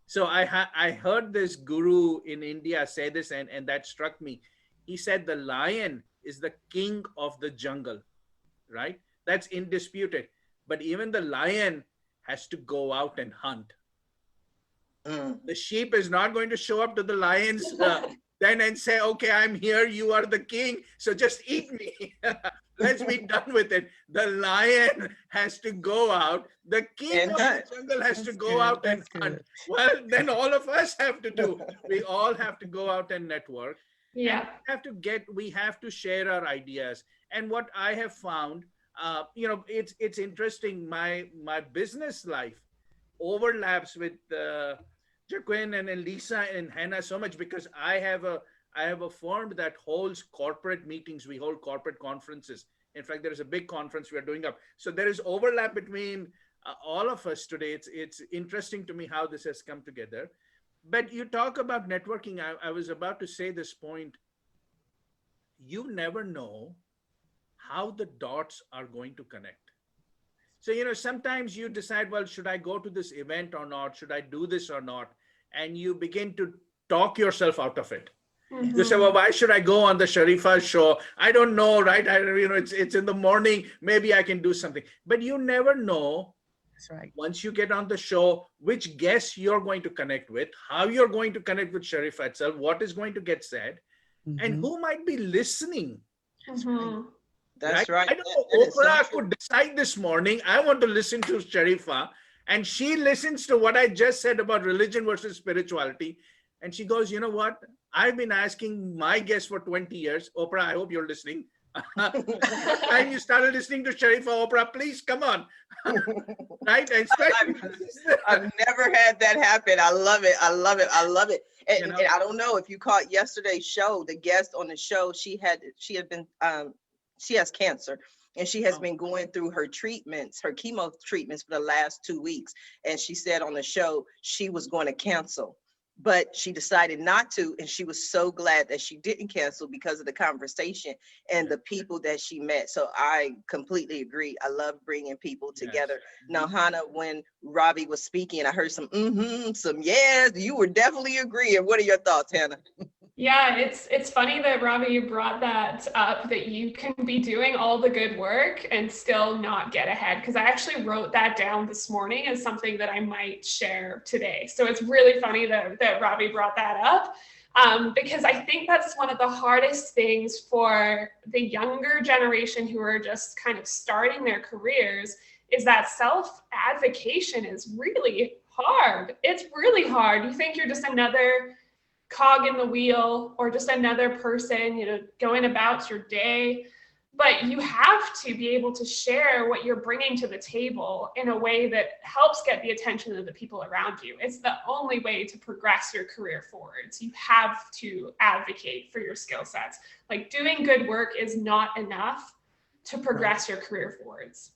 So I heard this guru in India say this, and that struck me. He said the lion is the king of the jungle, right? That's indisputed. But even the lion has to go out and hunt. The sheep is not going to show up to the lion's then and say, okay, I'm here, you are the king, so just eat me. Let's be done with it. The lion has to go out. The king of the jungle has to go out and hunt. Well, then all of us have to do. We all have to go out and network. Yeah. And we have to share our ideas. And what I have found, it's interesting. My business life overlaps with Quinn and Lisa and Hannah so much, because I have a firm that holds corporate meetings. We hold corporate conferences. In fact, there is a big conference we are doing up. So there is overlap between all of us today. It's interesting to me how this has come together. But you talk about networking. I was about to say this point. You never know how the dots are going to connect. So, sometimes you decide, well, should I go to this event or not? Should I do this or not? And you begin to talk yourself out of it. You say, well, why should I go on the Sharifa show? I don't know, right? It's in the morning. Maybe I can do something. But you never know. That's right. Once you get on the show, which guests you're going to connect with, how you're going to connect with Sharifa itself, what is going to get said, and who might be listening. That's right. I know Oprah could decide this morning, I want to listen to Sharifa, and she listens to what I just said about religion versus spirituality. And she goes, you know what? I've been asking my guests for 20 years. Oprah, I hope you're listening. And you started listening to Sharifa. Oprah, please come on. Right? And I've never had that happen. I love it. I love it. I love it. And I don't know if you caught yesterday's show, the guest on the show, she has cancer, and she has been going through her chemo treatments for the last 2 weeks. And she said on the show she was going to cancel, but she decided not to. And she was so glad that she didn't cancel because of the conversation and the people that she met. So I completely agree. I love bringing people together. Now, Hannah, when Ravi was speaking, I heard some yes, you were definitely agreeing. What are your thoughts, Hannah? Yeah, it's funny that Ravi, you brought that up, that you can be doing all the good work and still not get ahead, because I actually wrote that down this morning as something that I might share today. So it's really funny that Ravi brought that up, because I think that's one of the hardest things for the younger generation who are just kind of starting their careers, is that self-advocation is really hard. It's really hard. You think you're just another cog in the wheel, or just another person, going about your day. But you have to be able to share what you're bringing to the table in a way that helps get the attention of the people around you. It's the only way to progress your career forwards. You have to advocate for your skill sets. Like, doing good work is not enough to progress your career forwards.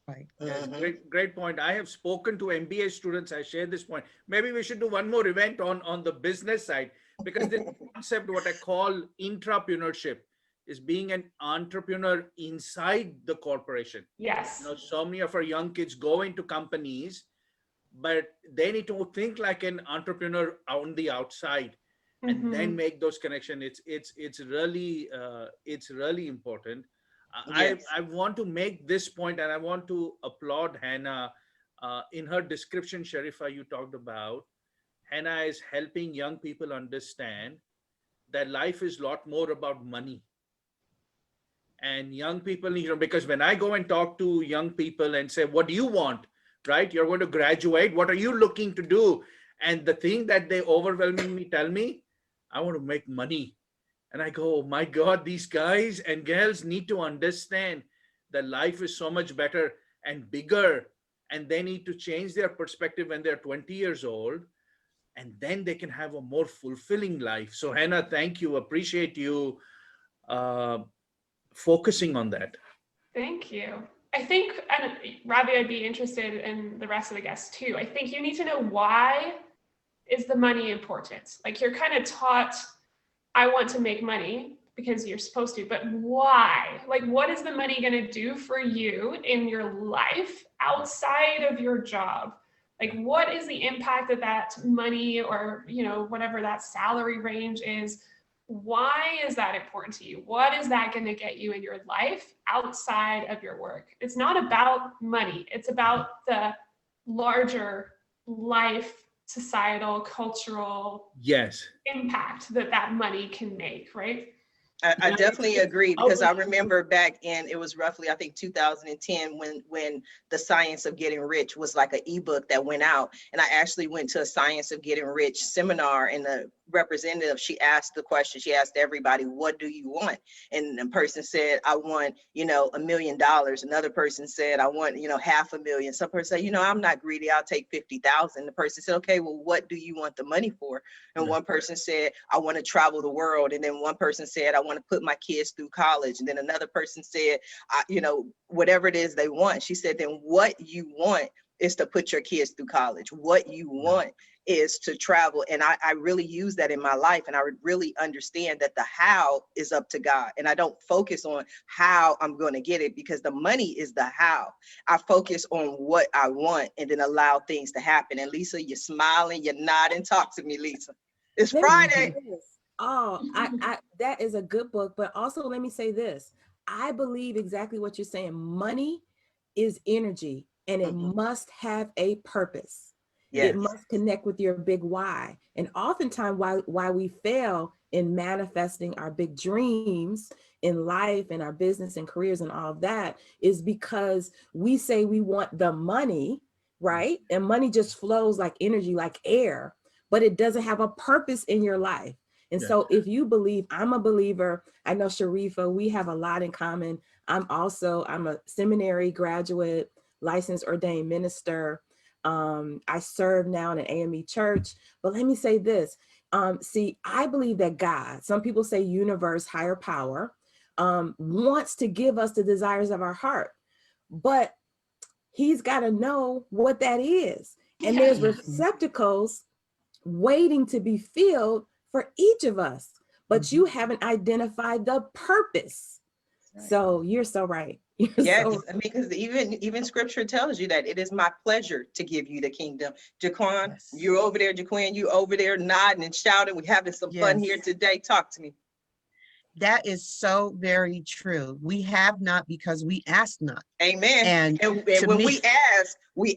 Right. Yes, great point. I have spoken to MBA students. I share this point. Maybe we should do one more event on the business side, because this concept, what I call intrapreneurship, is being an entrepreneur inside the corporation. Yes. So many of our young kids go into companies, but they need to think like an entrepreneur on the outside, and then make those connections. It's really important. Yes. I want to make this point, and I want to applaud Hannah. In her description, Sharifa, you talked about, Hannah is helping young people understand that life is a lot more about money. And young people, because when I go and talk to young people and say, what do you want, right? You're going to graduate. What are you looking to do? And the thing that they overwhelmingly tell me, I want to make money. And I go, oh my God, these guys and girls need to understand that life is so much better and bigger, and they need to change their perspective when they're 20 years old, and then they can have a more fulfilling life. So Hannah, thank you. Appreciate you focusing on that. Thank you. I think, and Ravi, I'd be interested in the rest of the guests too. I think you need to know, why is the money important? Like, you're kind of taught I want to make money because you're supposed to, but why? Like, what is the money going to do for you in your life outside of your job? Like, what is the impact of that money, or, you know, whatever that salary range is? Why is that important to you? What is that going to get you in your life outside of your work? It's not about money. It's about the larger life, societal, cultural Yes. impact that that money can make, right? I definitely agree, Oh, because I remember back in, it was roughly, I think 2010, when the Science of Getting Rich was like an ebook that went out. And I actually went to a Science of Getting Rich seminar, and the representative, she asked the question, she asked everybody, what do you want? And the person said, I want, you know, $1 million. Another person said, I want, you know, $500,000. Some person said, you know, I'm not greedy, I'll take 50,000. The person said, okay, well, what do you want the money for? And one person said, I want to travel the world. And then one person said, I want to put my kids through college. And then another person said, you know, whatever it is they want. She said, then what you want is to put your kids through college. What you want is to travel. And I really use that in my life. And I really understand that the how is up to God. And I don't focus on how I'm going to get it, because the money is the how. I focus on what I want and then allow things to happen. And Lisa, you're smiling, you're nodding. Talk to me, Lisa. It's Let me Friday. say this. Oh, I that is a good book, but also let me say this. I believe exactly what you're saying. Money is energy, and it must have a purpose. Yes. It must connect with your big why. And oftentimes why we fail in manifesting our big dreams in life and our business and careers and all of that is because we say we want the money, right? And money just flows like energy, like air, but it doesn't have a purpose in your life. And so if you believe, I'm a believer, I know Sharifa, we have a lot in common. I'm a seminary graduate, licensed ordained minister. I serve now in an AME church, but let me say this. See, I believe that God, some people say universe, higher power, wants to give us the desires of our heart, but he's got to know what that is. And there's receptacles waiting to be filled for each of us, but you haven't identified the purpose. Right. So you're so right. Yes, I mean, because even scripture tells you that it is my pleasure to give you the kingdom. Jaquan, you're over there, Jaquan, you over there nodding and shouting. We're having some fun here today. Talk to me. That is so very true. We have not because we ask not. Amen. And when we ask right.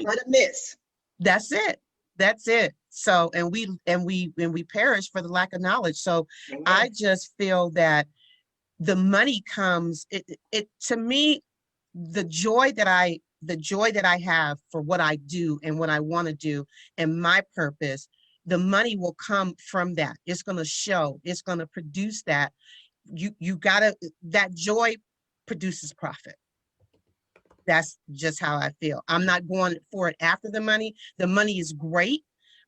But a miss. That's it. That's it. So, and we perish for the lack of knowledge. So amen. I just feel that the money comes, it to me, the joy that I have for what I do and what I want to do and my purpose, the money will come from that. It's going to show, it's going to produce that. You gotta, that joy produces profit. That's just how I feel. I'm not going for it after the money. The money is great,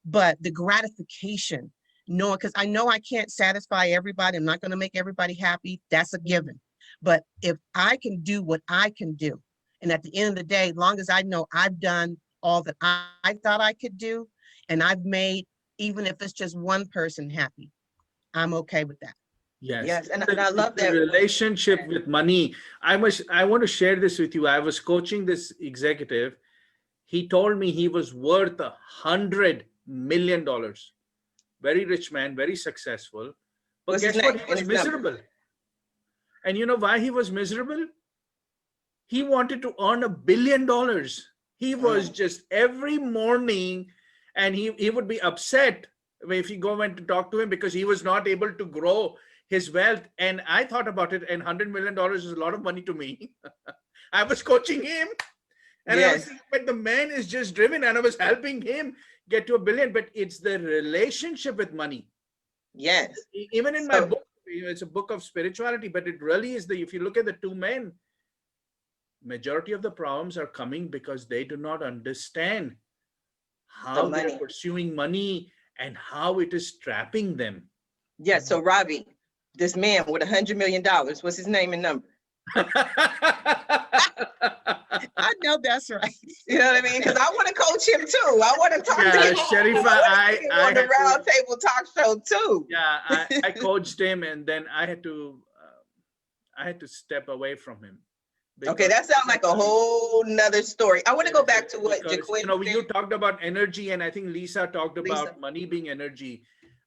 but the gratification, knowing, because I know I can't satisfy everybody. I'm not going to make everybody happy. That's a given. But if I can do what I can do, and at the end of the day, as long as I know I've done all that I thought I could do, and I've made, even if it's just one person happy, I'm okay with that. Yes, and I love that relationship with money. I want to share this with you. I was coaching this executive. He told me he was worth $100 million. Very rich man, very successful. But guess what? He was miserable. And you know why he was miserable? He wanted to earn $1 billion. He was just every morning, and he would be upset if you went to talk to him because he was not able to grow his wealth. And I thought about it, and $100 million is a lot of money to me. I was coaching him, and I was thinking, but the man is just driven, and I was helping him get to $1 billion. But it's the relationship with money. Yes. Even in my book, it's a book of spirituality, but it really is if you look at the two men, majority of the problems are coming because they do not understand how they're pursuing money and how it is trapping them. Yes. So Ravi, this man with $100 million, what's his name and number? I know that's right. You know what I mean? Because I want to coach him too. I want to talk to Yeah, him. Sharifa, I wanna get him I on the had to- round table talk show too. Yeah, I coached him, and then I had to step away from him. Okay, because- that sounds like a whole nother story. I want to go back to what because, Jaquin you said. talked about energy, and I think Lisa talked about Lisa. money being energy.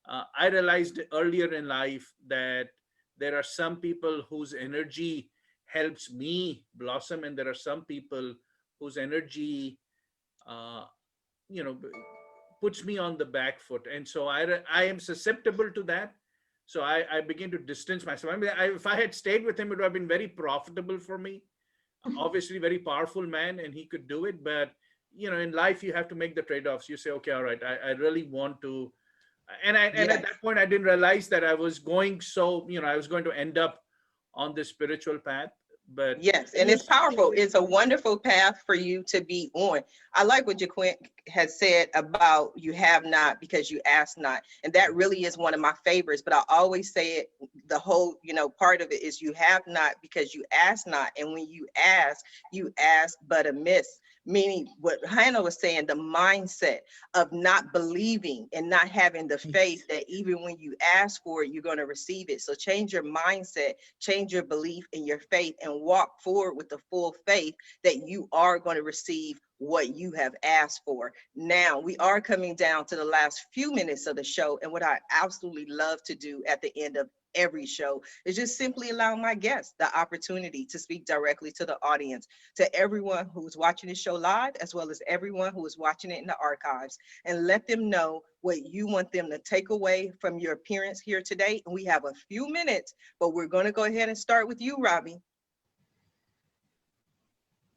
I realized earlier in life that there are some people whose energy helps me blossom, and there are some people whose energy, uh, you know, puts me on the back foot, and so I am susceptible to that. So I begin to distance myself. I mean, if I had stayed with him, it would have been very profitable for me. Obviously, very powerful man, and he could do it. But in life, you have to make the trade-offs. You say, okay, all right, I really want to, and at Yes. that point, I didn't realize that I was going I was going to end up on this spiritual path. But Yes, and it's powerful. It's a wonderful path for you to be on. I like what Jaquin has said about you have not because you ask not. And that really is one of my favorites. But I always say it, the whole, part of it is you have not because you ask not. And when you ask but amiss. Meaning what Hannah was saying, the mindset of not believing and not having the faith that even when you ask for it, you're going to receive it. So change your mindset, change your belief in your faith, and walk forward with the full faith that you are going to receive what you have asked for. Now, we are coming down to the last few minutes of the show. And what I absolutely love to do at the end of every show is just simply allow my guests the opportunity to speak directly to the audience, to everyone who's watching the show live, as well as everyone who is watching it in the archives, and let them know what you want them to take away from your appearance here today. And we have a few minutes, but we're going to go ahead and start with you, Ravi.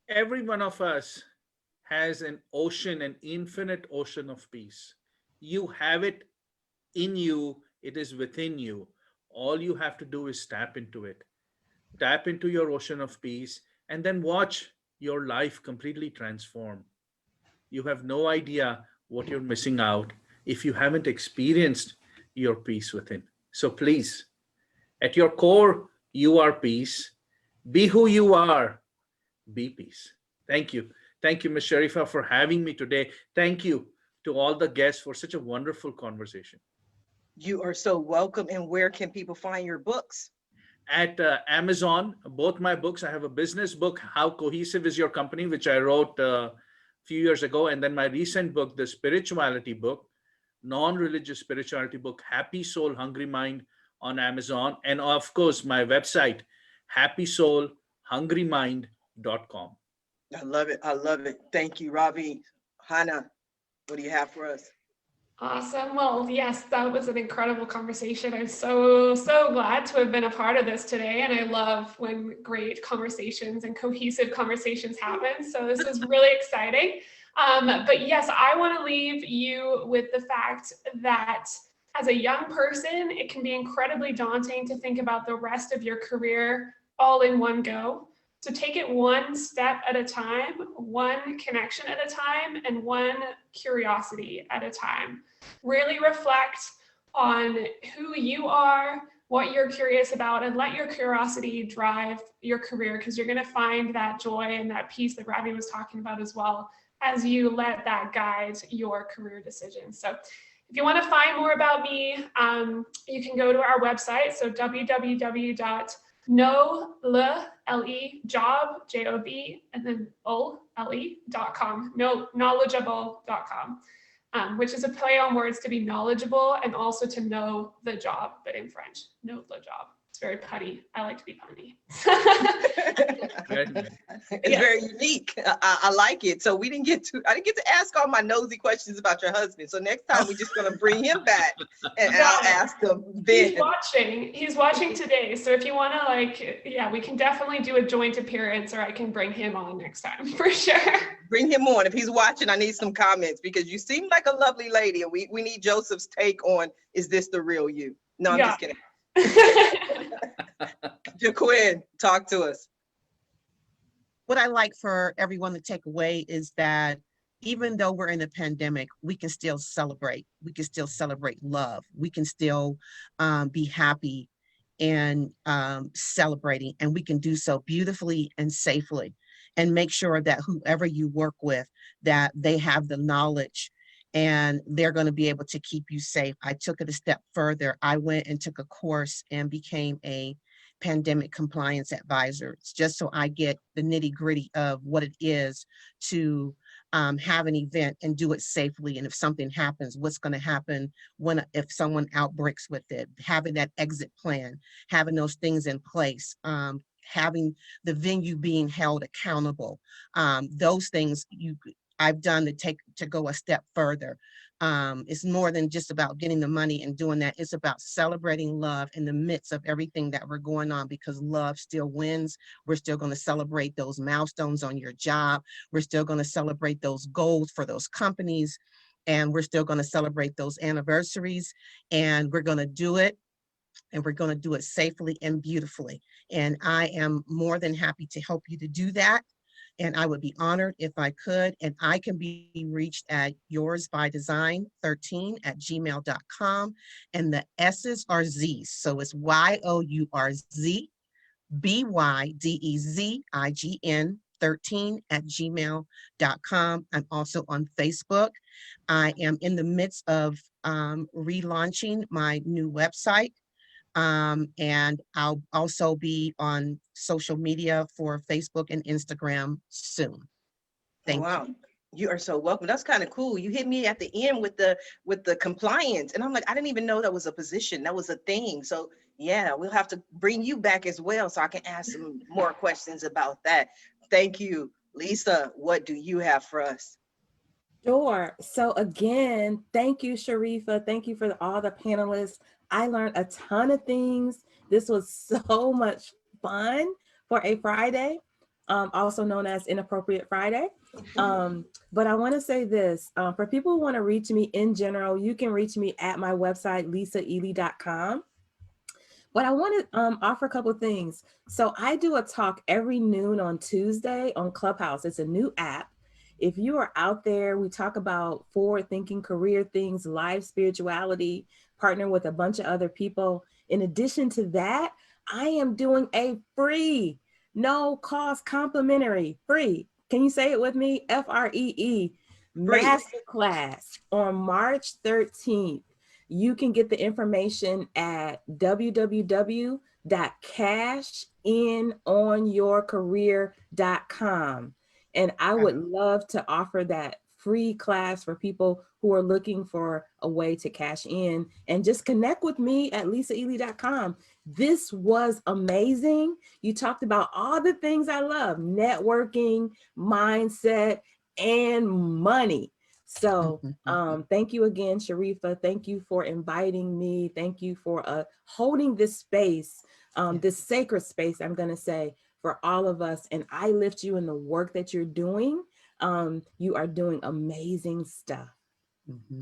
Every one of us has an infinite ocean of peace. You have it in you, it is within you. All you have to do is tap into it. Tap into your ocean of peace, and then watch your life completely transform. You have no idea what you're missing out if you haven't experienced your peace within. So please, at your core, you are peace. Be who you are. Be peace. Thank you. Thank you, Ms. Sharifa, for having me today. Thank you to all the guests for such a wonderful conversation. You are so welcome. And where can people find your books? At Amazon, both my books. I have a business book, How Cohesive is Your Company, which I wrote a few years ago. And then my recent book, the spirituality book, non-religious spirituality book, Happy Soul, Hungry Mind, on Amazon. And of course, my website, happysoulhungrymind.com. I love it. I love it. Thank you, Ravi. Hannah, what do you have for us? Awesome. Well, yes, that was an incredible conversation. I'm so glad to have been a part of this today. And I love when great conversations and cohesive conversations happen. So this is really exciting. But yes, I want to leave you with the fact that as a young person, it can be incredibly daunting to think about the rest of your career all in one go. So take it one step at a time, one connection at a time, and one curiosity at a time. Really reflect on who you are, what you're curious about, and let your curiosity drive your career, because you're going to find that joy and that peace that Ravi was talking about as well as you let that guide your career decisions. So if you want to find more about me, you can go to our website. So www.knowledgeable.com, J-O-B, and then O-L-E.com, knowledgeable.com, which is a play on words to be knowledgeable and also to know the job, but in French, know the job. It's very punny. I like to be punny. It's very unique. I like it. So I didn't get to ask all my nosy questions about your husband. So next time we're just going to bring him back and I'll ask him then. He's watching today. So if you want to we can definitely do a joint appearance, or I can bring him on next time for sure. Bring him on. If he's watching, I need some comments because you seem like a lovely lady and we need Joseph's take on, is this the real you? No, I'm just kidding. Jaquin, talk to us. What I like for everyone to take away is that even though we're in a pandemic, we can still celebrate. We can still celebrate love. We can still be happy and celebrating, and we can do so beautifully and safely. and make sure that whoever you work with, that they have the knowledge and they're going to be able to keep you safe. I took it a step further. I went and took a course and became a pandemic compliance advisor. It's just so I get the nitty gritty of what it is to have an event and do it safely. And if something happens, what's going to happen if someone outbreaks with it, having that exit plan, having those things in place, having the venue being held accountable. Those things I've done to go a step further. It's more than just about getting the money and doing that. It's about celebrating love in the midst of everything that we're going on, because love still wins. We're still going to celebrate those milestones on your job. We're still going to celebrate those goals for those companies. And we're still going to celebrate those anniversaries. And we're going to do it. And we're going to do it safely and beautifully. And I am more than happy to help you to do that. And I would be honored if I could. And I can be reached at yoursbydesign13@gmail.com. And the S's are Z's. So it's YOURZBYDEZIGN13@gmail.com. I'm also on Facebook. I am in the midst of relaunching my new website. And I'll also be on social media for Facebook and Instagram soon. Thank Wow. you. You are so welcome. That's kind of cool. You hit me at the end with the compliance, and I'm like, I didn't even know that was a position. That was a thing. So yeah, we'll have to bring you back as well, so I can ask some more questions about that. Thank you, Lisa. What do you have for us? Sure. So again, thank you, Sharifa. Thank you for all the panelists. I learned a ton of things. This was so much fun for a Friday, also known as Inappropriate Friday. But I want to say this, for people who want to reach me in general, you can reach me at my website, lisaealy.com. But I want to offer a couple of things. So I do a talk every noon on Tuesday on Clubhouse. It's a new app. If you are out there, we talk about forward-thinking career things, life, spirituality, partner with a bunch of other people. In addition to that, I am doing a free, no cost, complimentary, free. Can you say it with me? FREE masterclass on March 13th. You can get the information at www.cashinonyourcareer.com. And I would love to offer that free class for people who are looking for a way to cash in, and just connect with me at lisaealy.com. This was amazing. You talked about all the things I love: networking, mindset, and money. So thank you again, Sharifa. Thank you for inviting me. Thank you for holding this space, this sacred space, I'm going to say, for all of us. And I lift you in the work that you're doing. You are doing amazing stuff.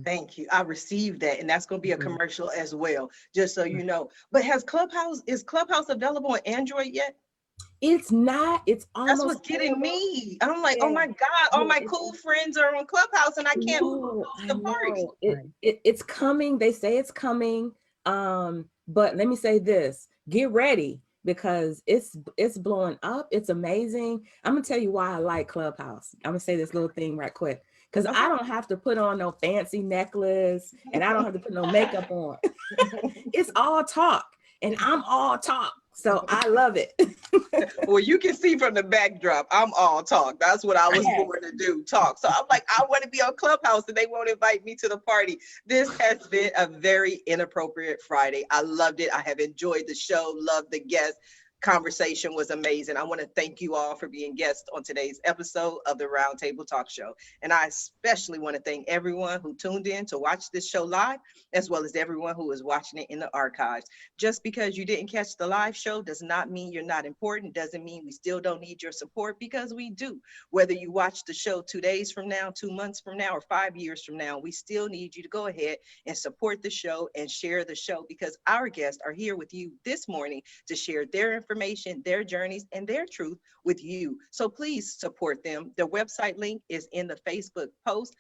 Thank you. I received that, and that's going to be a commercial as well, just so you know. But is Clubhouse available on Android yet? It's not. It's almost. That's what's getting me. I'm like, oh my God, all my cool friends are on Clubhouse, and I can't host the party. It's coming. They say it's coming. But let me say this: get ready, because it's blowing up. It's amazing. I'm gonna tell you why I like Clubhouse. I'm gonna say this little thing right quick, because I don't have to put on no fancy necklace, and I don't have to put no makeup on. It's all talk, and I'm all talk. So I love it. Well, you can see from the backdrop, I'm all talk. That's what I was born to do, talk. So I'm like, I want to be on Clubhouse, and they won't invite me to the party. This has been a very inappropriate Friday. I loved it. I have enjoyed the show, loved the guests. Conversation was amazing. I want to thank you all for being guests on today's episode of the Roundtable Talk Show. And I especially want to thank everyone who tuned in to watch this show live, as well as everyone who is watching it in the archives. Just because you didn't catch the live show does not mean you're not important, doesn't mean we still don't need your support, because we do. Whether you watch the show 2 days from now, 2 months from now, or 5 years from now, we still need you to go ahead and support the show and share the show, because our guests are here with you this morning to share their information, their journeys, and their truth with you. So please support them. Their website link is in the Facebook post.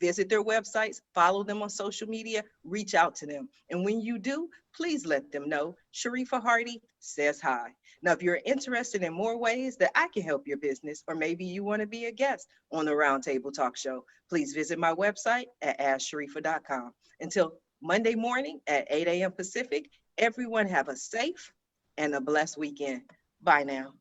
Visit their websites, follow them on social media, reach out to them. And when you do, please let them know Sharifa Hardy says hi. Now, if you're interested in more ways that I can help your business, or maybe you want to be a guest on the Roundtable Talk Show, please visit my website at asksharifa.com. Until Monday morning at 8 a.m. Pacific, everyone have a safe and a blessed weekend. Bye now.